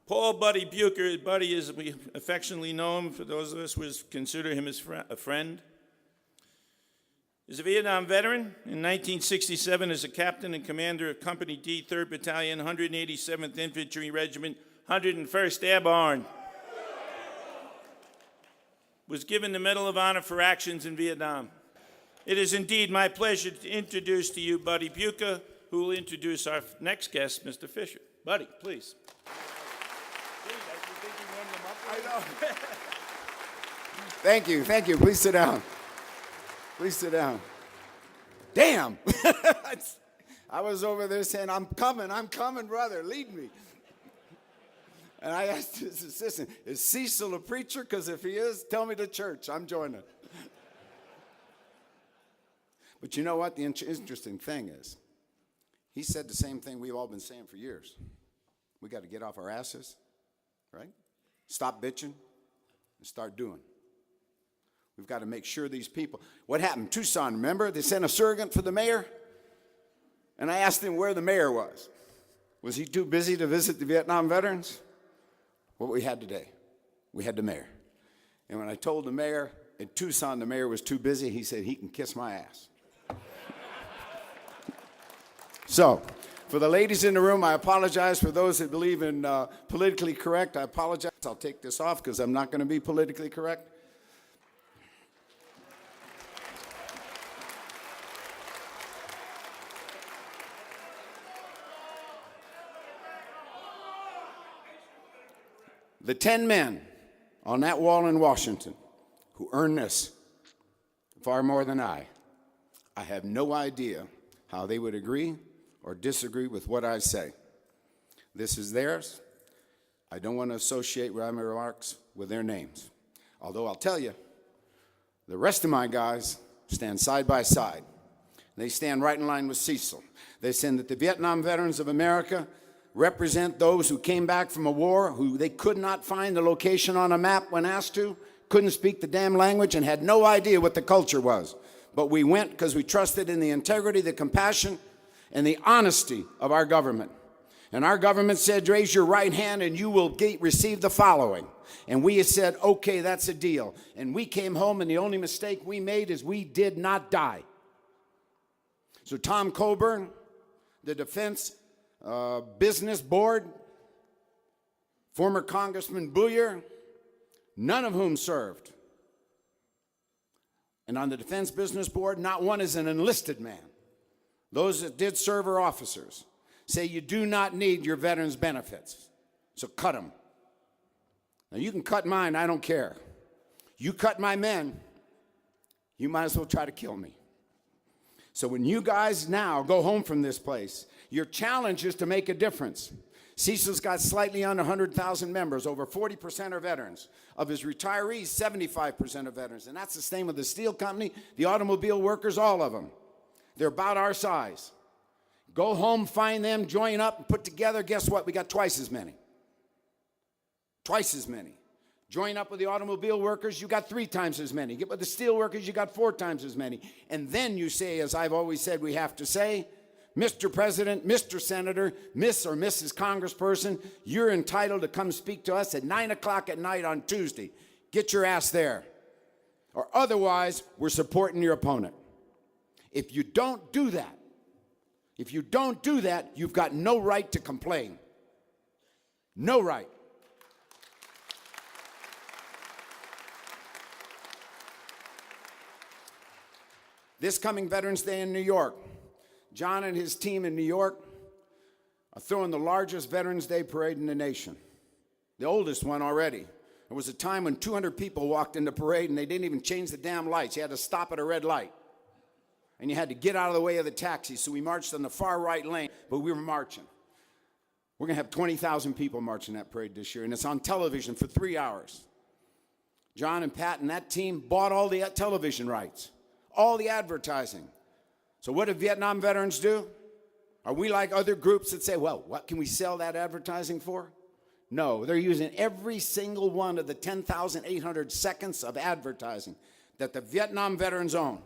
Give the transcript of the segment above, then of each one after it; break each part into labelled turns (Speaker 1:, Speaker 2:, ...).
Speaker 1: Paul Buddy Bucher, Buddy as we affectionately know him, for those of us who consider him as a friend, is a Vietnam veteran. In 1967, as a captain and commander of Company D, 3rd Battalion, 187th Infantry Regiment, 101st Airborne. Was given the Medal of Honor for actions in Vietnam. It is indeed my pleasure to introduce to you Buddy Bucha, who will introduce our next guest, Mr. Fisher. Buddy, please.
Speaker 2: I know. Thank you. Please sit down. Please sit down. Damn. I was over there saying, I'm coming, brother, lead me. And I asked his assistant, is Cecil a preacher? Because if he is, tell me to church. I'm joining. But you know what? The interesting thing is, he said the same thing we've all been saying for years. We got to get off our asses, right? Stop bitching and start doing. We've got to make sure these people. What happened? Tucson, remember? They sent a surrogate for the mayor. And I asked him where the mayor was. Was he too busy to visit the Vietnam veterans? What we had today, we had the mayor. And when I told the mayor in Tucson the mayor was too busy, he said he can kiss my ass. So, for the ladies in the room, I apologize. For those that believe in politically correct, I apologize. I'll take this off because I'm not going to be politically correct. The 10 men on that wall in Washington who earned this far more than I have no idea how they would agree or disagree with what I say. This is theirs. I don't want to associate my remarks with their names. Although I'll tell you, the rest of my guys stand side by side. They stand right in line with Cecil. They say that the Vietnam veterans of America represent those who came back from a war who they could not find the location on a map when asked to, couldn't speak the damn language, and had no idea what the culture was. But we went because we trusted in the integrity, the compassion, and the honesty of our government. And our government said, raise your right hand and you will receive the following. And we said, okay, that's a deal. And we came home and the only mistake we made is we did not die. So Tom Coburn, the Defense Business Board, former Congressman Bucher, none of whom served. And on the Defense Business Board, not one is an enlisted man. Those that did serve are officers. Say you do not need your veterans' benefits, so cut them. Now you can cut mine, I don't care. You cut my men, you might as well try to kill me. So when you guys now go home from this place, your challenge is to make a difference. Cecil's got slightly under 100,000 members. Over 40% are veterans. Of his retirees, 75% are veterans. And that's the same with the steel company, the automobile workers, all of them. They're about our size. Go home, find them, join up, and put together. Guess what? We got twice as many. Twice as many. Join up with the automobile workers, you got 3 times as many. Get with the steel workers, you got 4 times as many. And then you say, as I've always said we have to say, Mr. President, Mr. Senator, Miss or Mrs. Congressperson, you're entitled to come speak to us at 9 o'clock at night on Tuesday. Get your ass there. Or otherwise, we're supporting your opponent. If you don't do that, you've got no right to complain. No right. This coming Veterans Day in New York, John and his team in New York are throwing the largest Veterans Day parade in the nation. The oldest one already. There was a time when 200 people walked in the parade and they didn't even change the damn lights. You had to stop at a red light. And you had to get out of the way of the taxi, so we marched on the far right lane, but we were marching. We're going to have 20,000 people marching that parade this year, and it's on television for 3 hours. John and Pat and that team bought all the television rights, all the advertising. So what do Vietnam veterans do? Are we like other groups that say, well, what can we sell that advertising for? No, they're using every single one of the 10,800 seconds of advertising that the Vietnam veterans own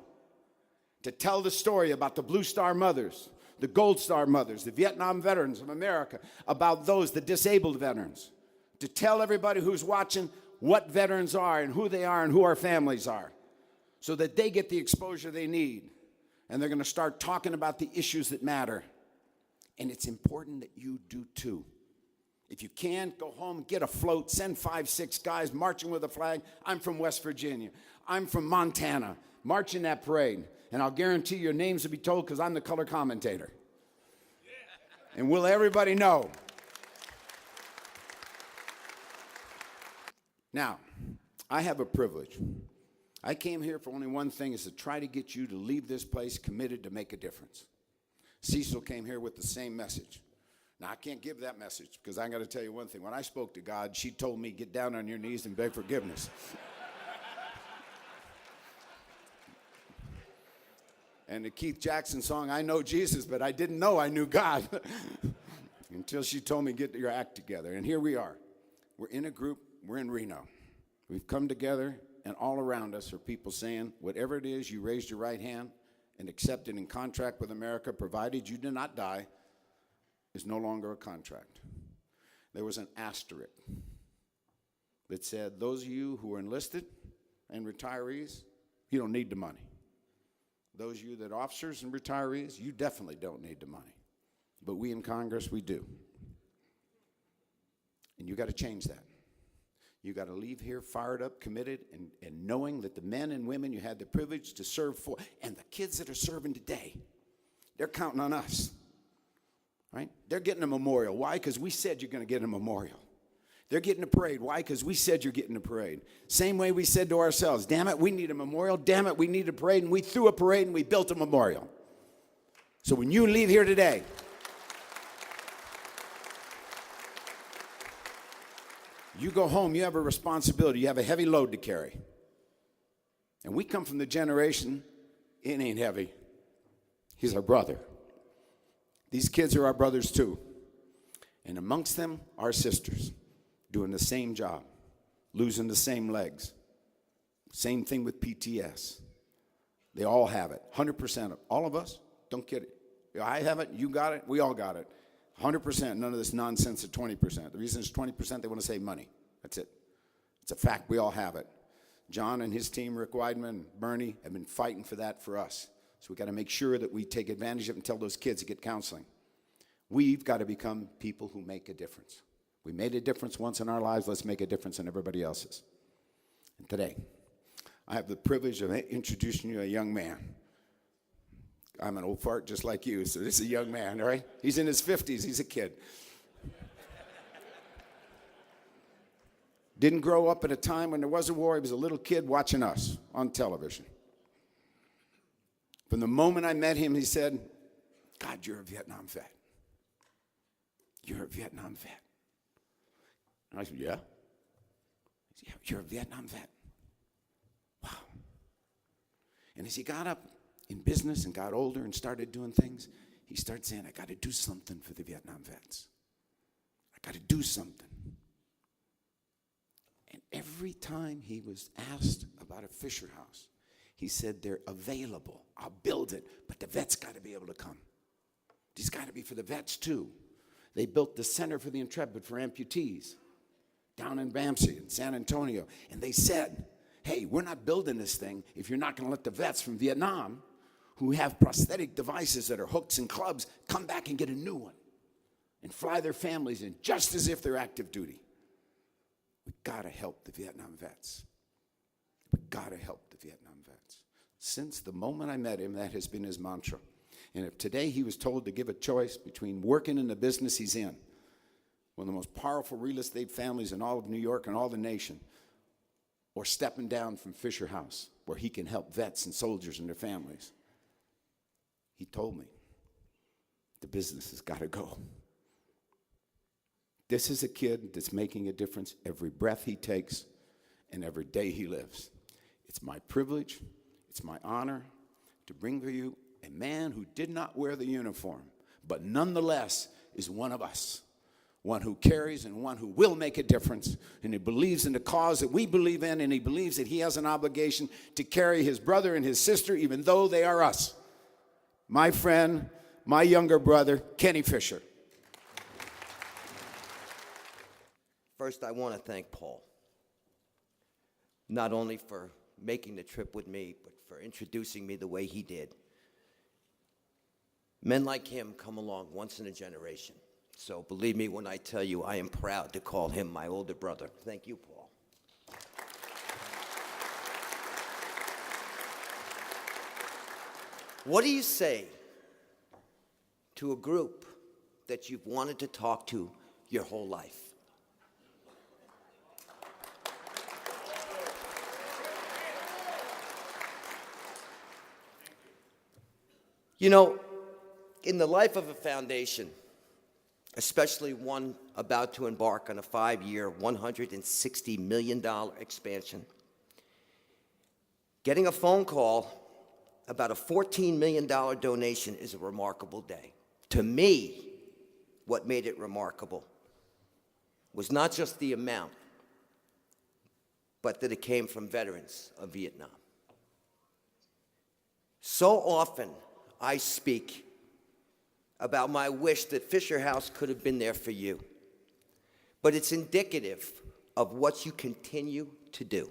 Speaker 2: to tell the story about the Blue Star mothers, the Gold Star mothers, the Vietnam veterans of America, about those, the disabled veterans. to tell everybody who's watching what veterans are and who they are and who our families are, so that they get the exposure they need. And they're going to start talking about the issues that matter. And it's important that you do too. If you can, go home, get a float, send 5, 6 guys marching with a flag. I'm from West Virginia. I'm from Montana. March in that parade. And I'll guarantee your names will be told because I'm the color commentator. And will everybody know? Now, I have a privilege. I came here for only one thing, is to try to get you to leave this place committed to make a difference. Cecil came here with the same message. Now, I can't give that message because I got to tell you one thing. When I spoke to God, she told me, get down on your knees and beg forgiveness. And the Keith Jackson song, I know Jesus, but I didn't know I knew God until she told me, get your act together. And here we are. We're in a group. We're in Reno. We've come together, and all around us are people saying, whatever it is, you raised your right hand and accepted in contract with America, provided you do not die, is no longer a contract. There was an asterisk that said, those of you who are enlisted and retirees, you don't need the money. Those of you that are officers and retirees, you definitely don't need the money. But we in Congress, we do. And you got to change that. You got to leave here fired up, committed, and knowing that the men and women you had the privilege to serve for, and the kids that are serving today, they're counting on us. Right? They're getting a memorial. Why? Because we said you're going to get a memorial. They're getting a parade. Why? Because we said you're getting a parade. Same way we said to ourselves, damn it, we need a memorial. Damn it, we need a parade. And we threw a parade and we built a memorial. So when you leave here today, you go home, you have a responsibility. You have a heavy load to carry. And we come from the generation, it ain't heavy. He's our brother. These kids are our brothers too. And amongst them, our sisters, doing the same job, losing the same legs. Same thing with PTS. They all have it, 100% of all of us, don't get it. I have it, you got it, we all got it. 100%, none of this nonsense at 20%. The reason it's 20%, they want to save money. That's it. It's a fact, we all have it. John and his team, Rick Weidman, Bernie, have been fighting for that for us. So we got to make sure that we take advantage of it and tell those kids to get counseling. We've got to become people who make a difference. We made a difference once in our lives, let's make a difference in everybody else's. And today, I have the privilege of introducing you to a young man. I'm an old fart just like you, so this is a young man, all right? He's in his 50s, he's a kid. Didn't grow up at a time when there was a war, he was a little kid watching us on television. From the moment I met him, he said, God, you're a Vietnam vet. You're a Vietnam vet. And I said, yeah? He said, yeah, you're a Vietnam vet. Wow. And as he got up in business and got older and started doing things, he started saying, I got to do something for the Vietnam vets. I got to do something. And every time he was asked about a Fisher House, he said, they're available. I'll build it, but the vets got to be able to come. These got to be for the vets too. They built the Center for the Intrepid for amputees down in Bamsey in San Antonio. And they said, hey, we're not building this thing if you're not going to let the vets from Vietnam who have prosthetic devices that are hooks and clubs come back and get a new one and fly their families in just as if they're active duty. We got to help the Vietnam vets. We got to help the Vietnam vets. Since the moment I met him, that has been his mantra. And if today he was told to give a choice between working in the business he's in, one of the most powerful real estate families in all of New York and all the nation, or stepping down from Fisher House, where he can help vets and soldiers and their families, he told me, the business has got to go. This is a kid that's making a difference every breath he takes and every day he lives. It's my privilege, it's my honor to bring to you a man who did not wear the uniform, but nonetheless is one of us, one who carries and one who will make a difference, and he believes in the cause that we believe in, and he believes that he has an obligation to carry his brother and his sister, even though they are us. My friend, my younger brother, Kenny Fisher.
Speaker 3: First, I want to thank Paul, not only for making the trip with me, but for introducing me the way he did. Men like him come along once in a generation. So believe me when I tell you, I am proud to call him my older brother. Thank you, Paul. What do you say to a group that you've wanted to talk to your whole life? You know, in the life of a foundation, especially one about to embark on a 5-year, $160 million expansion, getting a phone call about a $14 million donation is a remarkable day. To me, what made it remarkable was not just the amount, but that it came from veterans of Vietnam. So often, I speak about my wish that Fisher House could have been there for you. But it's indicative of what you continue to do.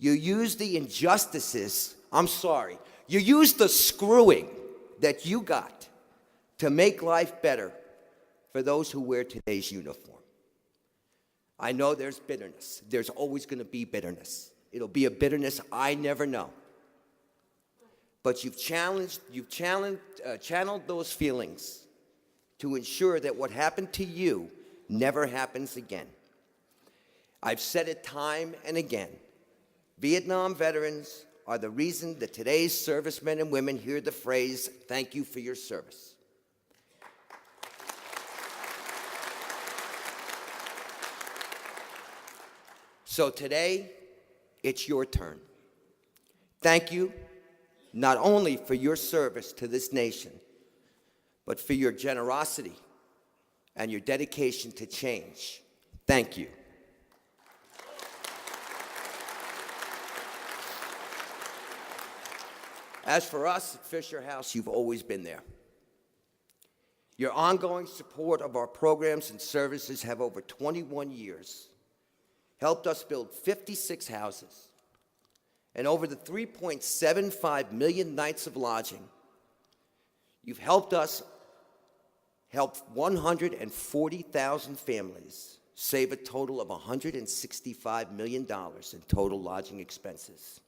Speaker 3: You use the injustices, you use the screwing that you got to make life better for those who wear today's uniform. I know there's bitterness. There's always going to be bitterness. It'll be a bitterness I never know. But you've channeled those feelings to ensure that what happened to you never happens again. I've said it time and again. Vietnam veterans are the reason that today's servicemen and women hear the phrase, "Thank you for your service." So today, it's your turn. Thank you, not only for your service to this nation, but for your generosity and your dedication to change. Thank you. As for us at Fisher House, you've always been there. Your ongoing support of our programs and services have over 21 years helped us build 56 houses, and over the 3.75 million nights of lodging, you've helped us help 140,000 families save a total of $165 million in total lodging expenses.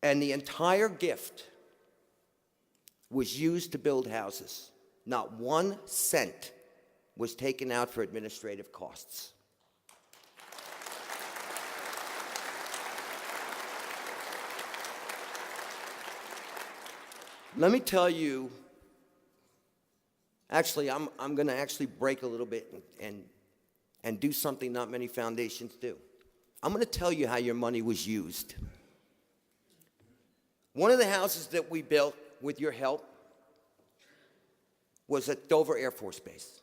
Speaker 3: And the entire gift was used to build houses. Not 1 cent was taken out for administrative costs. Let me tell you, actually, I'm going to actually break a little bit and do something not many foundations do. I'm going to tell you how your money was used. One of the houses that we built with your help was at Dover Air Force Base,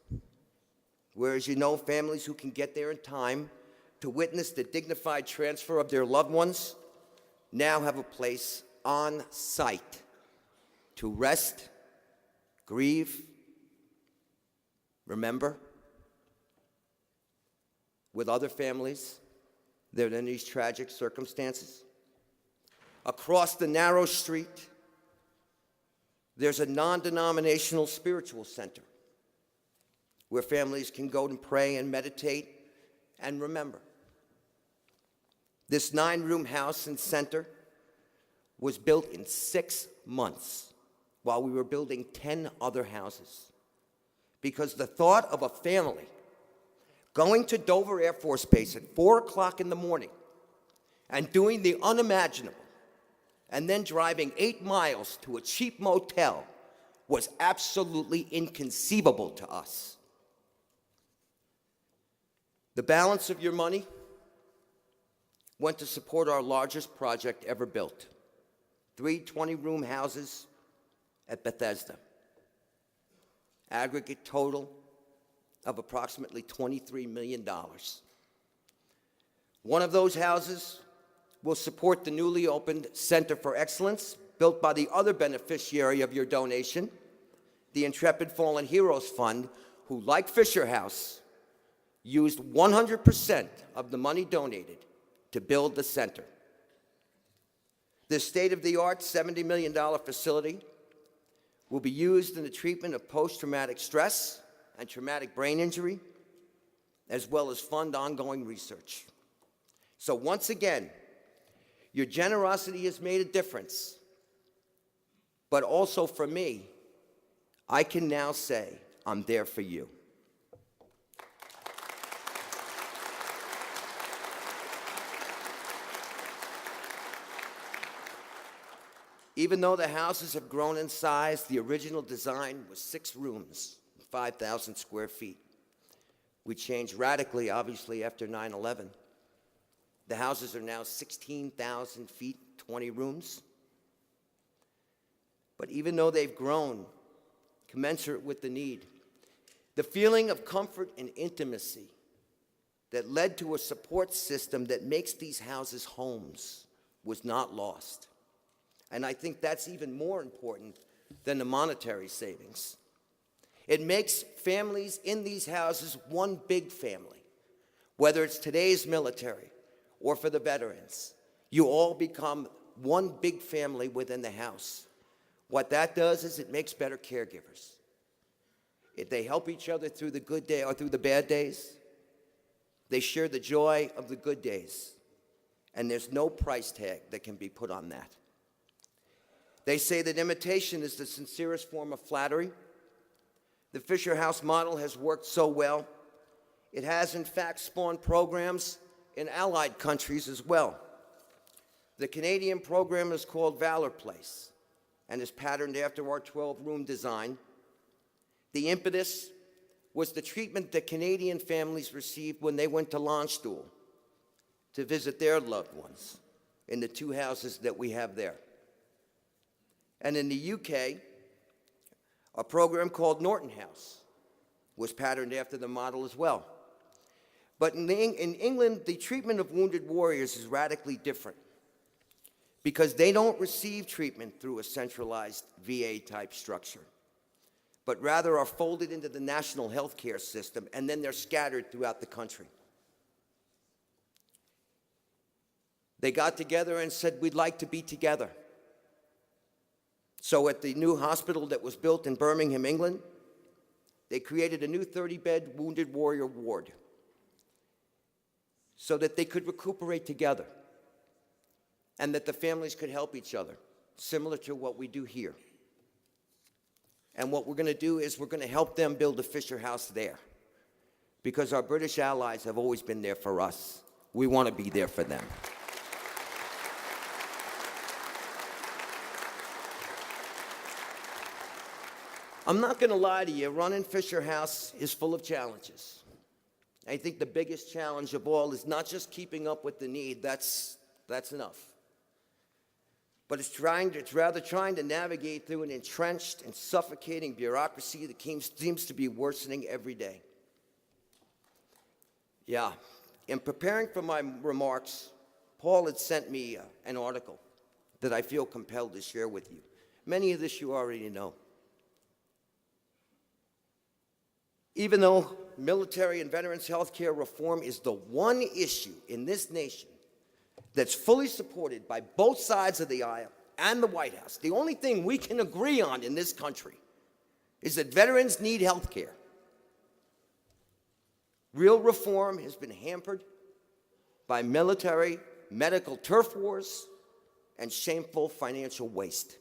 Speaker 3: where, as you know, families who can get there in time to witness the dignified transfer of their loved ones now have a place on site to rest, grieve, remember, with other families that are in these tragic circumstances. Across the narrow street, there's a non-denominational spiritual center where families can go and pray and meditate and remember. This 9-room house and center was built in 6 months while we were building 10 other houses, because the thought of a family going to Dover Air Force Base at 4 o'clock in the morning and doing the unimaginable and then driving 8 miles to a cheap motel was absolutely inconceivable to us. The balance of your money went to support our largest project ever built, 3 20-room houses at Bethesda. Aggregate total of approximately $23 million. One of those houses will support the newly opened Center for Excellence, built by the other beneficiary of your donation, the Intrepid Fallen Heroes Fund, who, like Fisher House, used 100% of the money donated to build the center. This state-of-the-art $70 million facility will be used in the treatment of post-traumatic stress and traumatic brain injury, as well as fund ongoing research. So once again, your generosity has made a difference. But also for me, I can now say, I'm there for you. Even though the houses have grown in size, the original design was 6 rooms, 5,000 square feet. We changed radically, obviously, after 9/11. The houses are now 16,000 feet, 20 rooms. But even though they've grown, commensurate with the need, the feeling of comfort and intimacy that led to a support system that makes these houses homes was not lost. And I think that's even more important than the monetary savings. It makes families in these houses one big family. Whether it's today's military or for the veterans, you all become one big family within the house. What that does is it makes better caregivers. They help each other through the good day or through the bad days. They share the joy of the good days. And there's no price tag that can be put on that. They say that imitation is the sincerest form of flattery. The Fisher House model has worked so well. It has, in fact, spawned programs in allied countries as well. The Canadian program is called Valor Place and is patterned after our 12-room design. The impetus was the treatment that Canadian families received when they went to Landstuhl to visit their loved ones in the 2 houses that we have there. And in the UK, a program called Norton House was patterned after the model as well. But in England, the treatment of wounded warriors is radically different because they don't receive treatment through a centralized VA-type structure, but rather are folded into the national health care system, and then they're scattered throughout the country. They got together and said, we'd like to be together. So at the new hospital that was built in Birmingham, England, they created a new 30-bed wounded warrior ward so that they could recuperate together and that the families could help each other, similar to what we do here. And what we're going to do is we're going to help them build a Fisher House there because our British allies have always been there for us. We want to be there for them. I'm not going to lie to you, running Fisher House is full of challenges. I think the biggest challenge of all is not just keeping up with the need, that's enough. But it's rather trying to navigate through an entrenched and suffocating bureaucracy that seems to be worsening every day. Yeah, in preparing for my remarks, Paul had sent me an article that I feel compelled to share with you. Many of this you already know. Even though military and veterans health care reform is the one issue in this nation that's fully supported by both sides of the aisle and the White House, the only thing we can agree on in this country is that veterans need health care. Real reform has been hampered by military, medical turf wars, and shameful financial waste.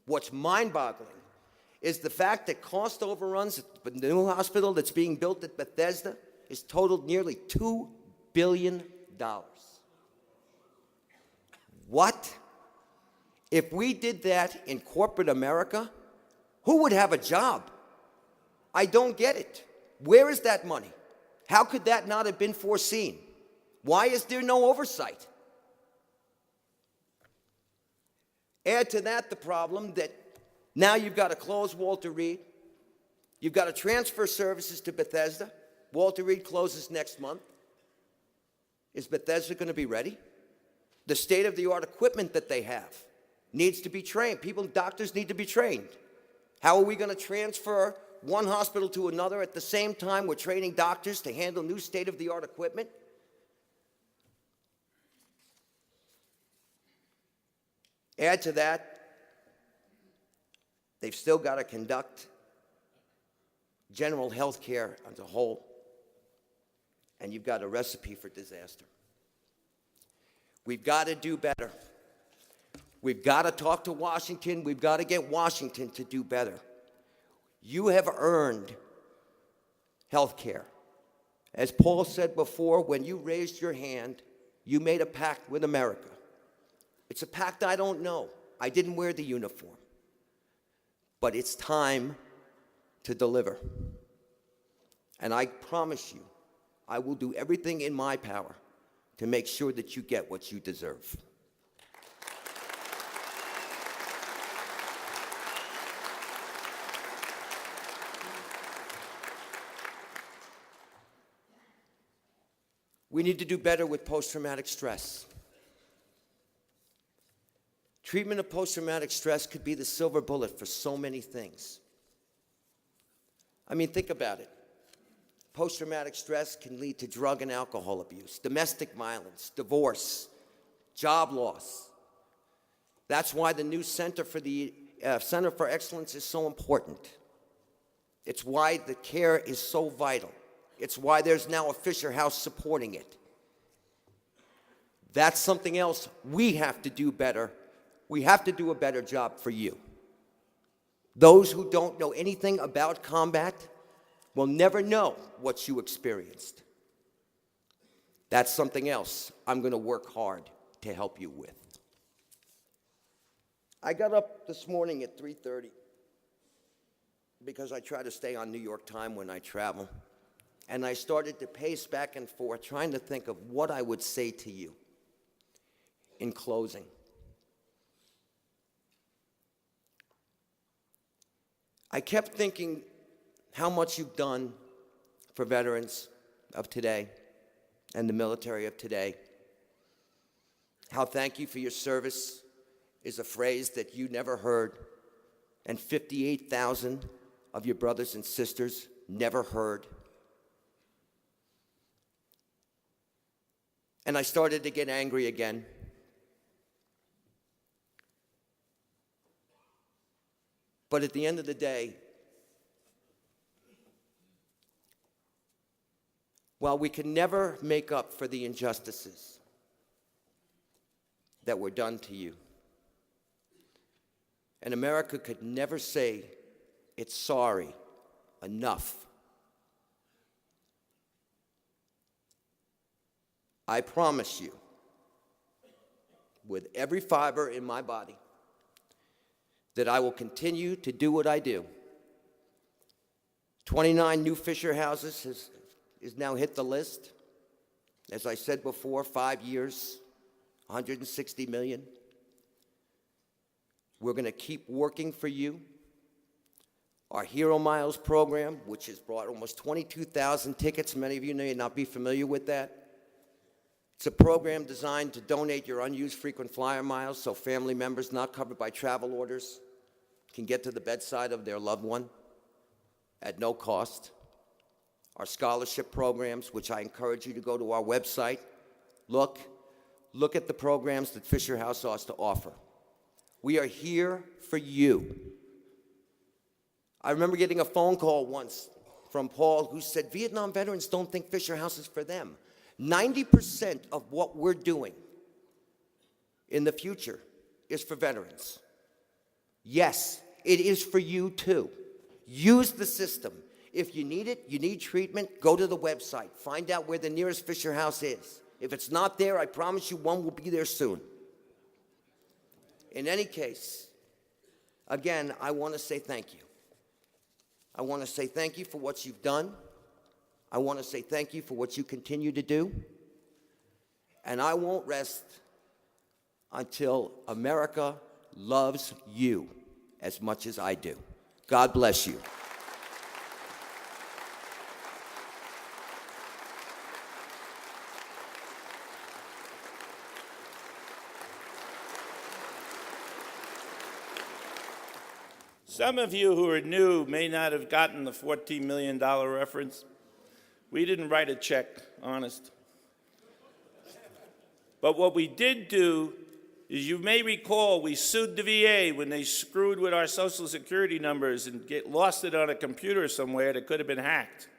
Speaker 3: What's mind-boggling is the fact that cost overruns at the new hospital that's being built at Bethesda is totaled nearly $2 billion. What? If we did that in corporate America, who would have a job? I don't get it. Where is that money? How could that not have been foreseen? Why is there no oversight? Add to that the problem that now you've got to close Walter Reed. You've got to transfer services to Bethesda. Walter Reed closes next month. Is Bethesda going to be ready? The state-of-the-art equipment that they have needs to be trained. Doctors need to be trained. How are we going to transfer one hospital to another at the same time we're training doctors to handle new state-of-the-art equipment. Add to that, they've still got to conduct general health care as a whole, and you've got a recipe for disaster. We've got to do better. We've got to talk to Washington. We've got to get Washington to do better. You have earned health care. As Paul said before, when you raised your hand, you made a pact with America. It's a pact I don't know. I didn't wear the uniform. But it's time to deliver. And I promise you, I will do everything in my power to make sure that you get what you deserve. We need to do better with post-traumatic stress. Treatment of post-traumatic stress could be the silver bullet for so many things. I mean, think about it. Post-traumatic stress can lead to drug and alcohol abuse, domestic violence, divorce, job loss. That's why the new Center for Excellence is so important. It's why the care is so vital. It's why there's now a Fisher House supporting it. That's something else we have to do better. We have to do a better job for you. Those who don't know anything about combat will never know what you experienced. That's something else I'm going to work hard to help you with. I got up this morning at 3:30 because I try to stay on New York time when I travel. And I started to pace back and forth, trying to think of what I would say to you in closing. I kept thinking how much you've done for veterans of today and the military of today. How thank you for your service is a phrase that you never heard, and 58,000 of your brothers and sisters never heard. And I started to get angry again. But at the end of the day, while we can never make up for the injustices that were done to you, and America could never say it's sorry enough, I promise you, with every fiber in my body, that I will continue to do what I do. 29 new Fisher houses has now hit the list. As I said before, 5 years, $160 million. We're going to keep working for you. Our Hero Miles program, which has brought almost 22,000 tickets. Many of you may not be familiar with that. It's a program designed to donate your unused frequent flyer miles so family members not covered by travel orders can get to the bedside of their loved one at no cost. Our scholarship programs, which I encourage you to go to our website. Look at the programs that Fisher House has to offer. We are here for you. I remember getting a phone call once from Paul who said, Vietnam veterans don't think Fisher House is for them. 90% of what we're doing in the future is for veterans. Yes, it is for you too. Use the system. If you need it, you need treatment, go to the website. Find out where the nearest Fisher House is. If it's not there, I promise you one will be there soon. In any case, again, I want to say thank you. I want to say thank you for what you've done. I want to say thank you for what you continue to do. And I won't rest until America loves you as much as I do. God bless you.
Speaker 1: Some of you who are new may not have gotten the $14 million reference. We didn't write a check, honest. But what we did do is, you may recall, we sued the VA when they screwed with our Social Security numbers and lost it on a computer somewhere that could have been hacked.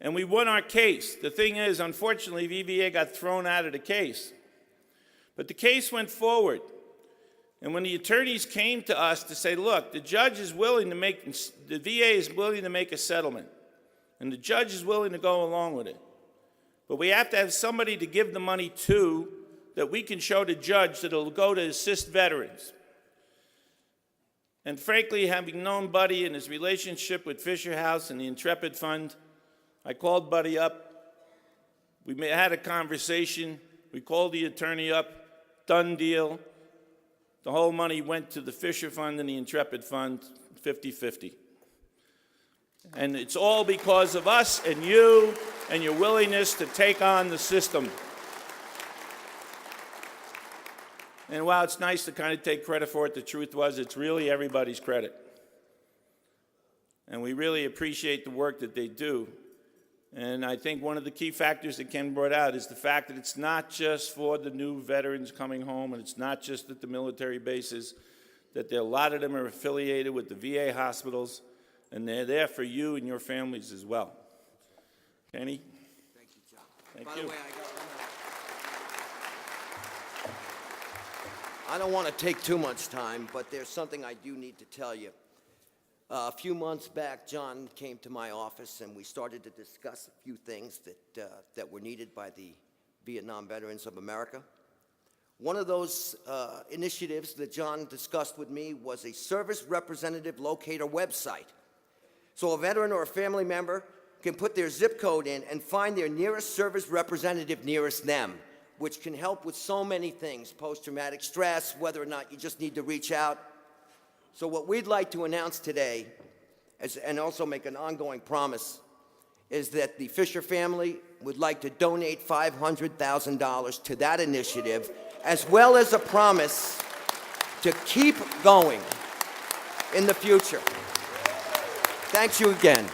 Speaker 1: And we won our case. The thing is, unfortunately, VA got thrown out of the case. But the case went forward. And when the attorneys came to us to say, look, the judge is willing to make, the VA is willing to make a settlement, and the judge is willing to go along with it. But we have to have somebody to give the money to that we can show the judge that it'll go to assist veterans. And frankly, having known Buddy and his relationship with Fisher House and the Intrepid Fund, I called Buddy up. We had a conversation. We called the attorney up. Done deal. The whole money went to the Fisher Fund and the Intrepid Fund, 50-50. And it's all because of us and you and your willingness to take on the system. And while it's nice to kind of take credit for it, the truth was it's really everybody's credit. And we really appreciate the work that they do. And I think one of the key factors that Ken brought out is the fact that it's not just for the new veterans coming home, and it's not just at the military bases, that a lot of them are affiliated with the VA hospitals, and they're there for you and your families as well. Kenny?
Speaker 3: Thank you, John.
Speaker 1: Thank
Speaker 3: By
Speaker 1: you.
Speaker 3: the way, I don't want to take too much time, but there's something I do need to tell you. A few months back, John came to my office, and we started to discuss a few things that were needed by the Vietnam Veterans of America. One of those initiatives that John discussed with me was a service representative locator website. So a veteran or a family member can put their zip code in and find their nearest service representative nearest them, which can help with so many things, post-traumatic stress, whether or not you just need to reach out. So what we'd like to announce today, and also make an ongoing promise, is that the Fisher family would like to donate $500,000 to that initiative, as well as a promise to keep going in the future. Thanks you again.